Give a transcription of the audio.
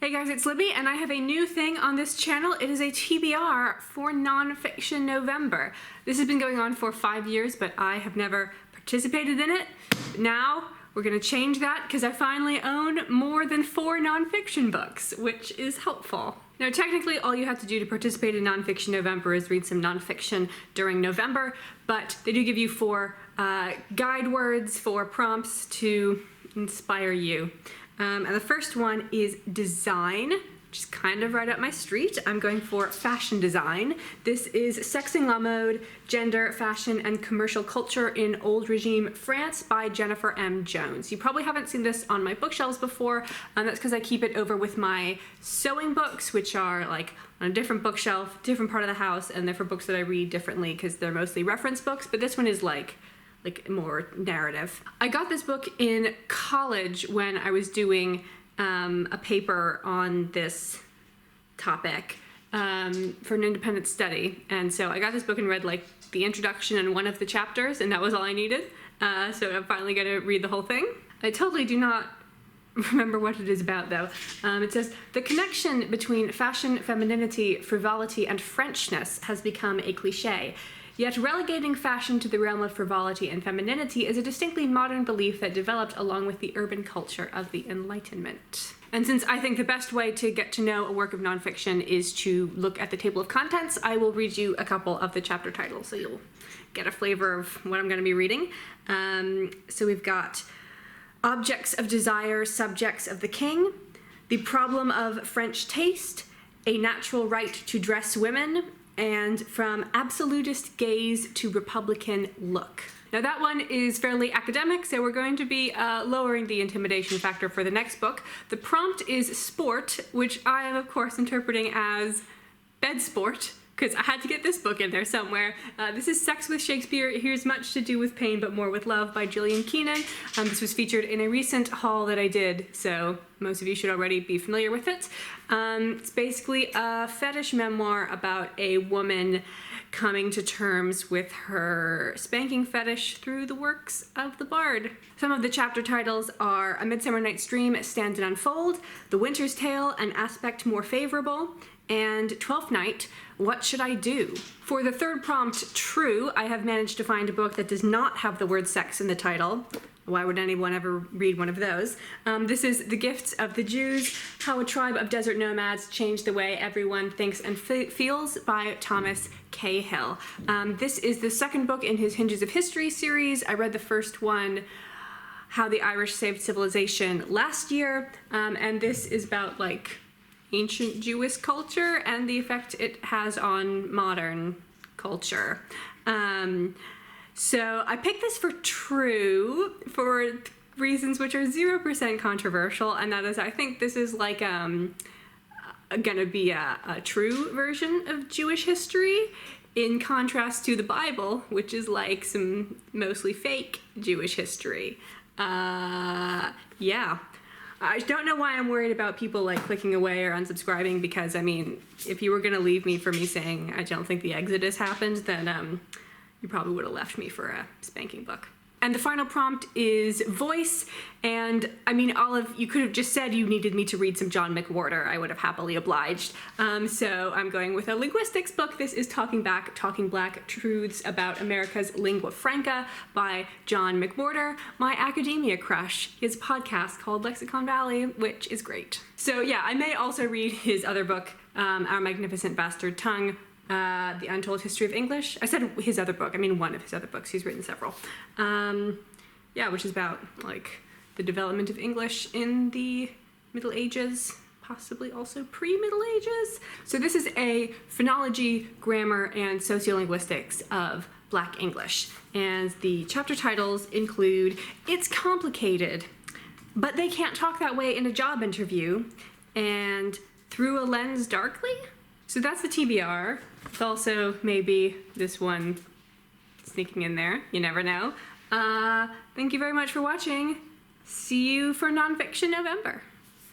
Hey guys, it's Libby, and I have a new thing on this channel. It is a TBR for Nonfiction November. This has been going on for 5 years, but I have never participated in it. Now, we're gonna change that because I finally own more than 4 nonfiction books, which is helpful. Now, technically, all you have to do to participate in Nonfiction November is read some nonfiction during November, but they do give you 4 guide words, 4 prompts to inspire you. And the first one is design, which is kind of right up my street. I'm going for fashion design. This is Sexing la Mode, Gender, Fashion, and Commercial Culture in Old Regime France by Jennifer M. Jones. You probably haven't seen this on my bookshelves before, and that's because I keep it over with my sewing books, which are like on a different bookshelf, different part of the house, and they're for books that I read differently because they're mostly reference books, but this one is like more narrative. I got this book in college when I was doing a paper on this topic for an independent study. And so I got this book and read like the introduction and one of the chapters, and that was all I needed. So I'm finally gonna read the whole thing. I totally do not remember what it is about though. It says, the connection between fashion, femininity, frivolity, and Frenchness has become a cliche. Yet relegating fashion to the realm of frivolity and femininity is a distinctly modern belief that developed along with the urban culture of the Enlightenment. And since I think the best way to get to know a work of nonfiction is to look at the table of contents, I will read you a couple of the chapter titles so you'll get a flavor of what I'm going to be reading. So we've got Objects of Desire, Subjects of the King, The Problem of French Taste, A Natural Right to Dress Women, and From Absolutist Gaze to Republican Look. Now that one is fairly academic, so we're going to be lowering the intimidation factor for the next book. The prompt is sport, which I am of course interpreting as bed sport, because I had to get this book in there somewhere. This is Sex with Shakespeare, Here's Much to Do with Pain But More with Love by Jillian Keenan. This was featured in a recent haul that I did, so most of you should already be familiar with it. It's basically a fetish memoir about a woman coming to terms with her spanking fetish through the works of the bard. Some of the chapter titles are A Midsummer Night's Dream, Stand and Unfold, The Winter's Tale, An Aspect More Favorable, and Twelfth Night, What Should I Do? For the third prompt, true, I have managed to find a book that does not have the word sex in the title. Why would anyone ever read one of those? This is The Gifts of the Jews, How a Tribe of Desert Nomads Changed the Way Everyone Thinks and Feels by Thomas Cahill. This is the second book in his Hinges of History series. I read the first one, How the Irish Saved Civilization, last year, and this is about like ancient Jewish culture and the effect it has on modern culture. So I picked this for true for reasons which are 0% controversial, and that is I think this is like gonna be a true version of Jewish history in contrast to the Bible, which is like some mostly fake Jewish history. Yeah. I don't know why I'm worried about people like clicking away or unsubscribing, because I mean, if you were gonna leave me for me saying I don't think the Exodus happened, then you probably would have left me for a spanking book. And the final prompt is voice, and I mean, you could have just said you needed me to read some John McWhorter. I would have happily obliged. So I'm going with a linguistics book. This is Talking Back, Talking Black Truths About America's Lingua Franca by John McWhorter, my academia crush. He has a podcast called Lexicon Valley, which is great. So yeah, I may also read his other book, Our Magnificent Bastard Tongue, The Untold History of English. I said his other book, I mean one of his other books. He's written several. Yeah, which is about like the development of English in the Middle Ages, possibly also pre-Middle Ages. So this is a phonology, grammar, and sociolinguistics of Black English. And the chapter titles include It's Complicated, But They Can't Talk That Way in a Job Interview, and Through a Lens Darkly. So that's the TBR. It's also maybe this one sneaking in there. You never know. Thank you very much for watching. See you for Nonfiction November.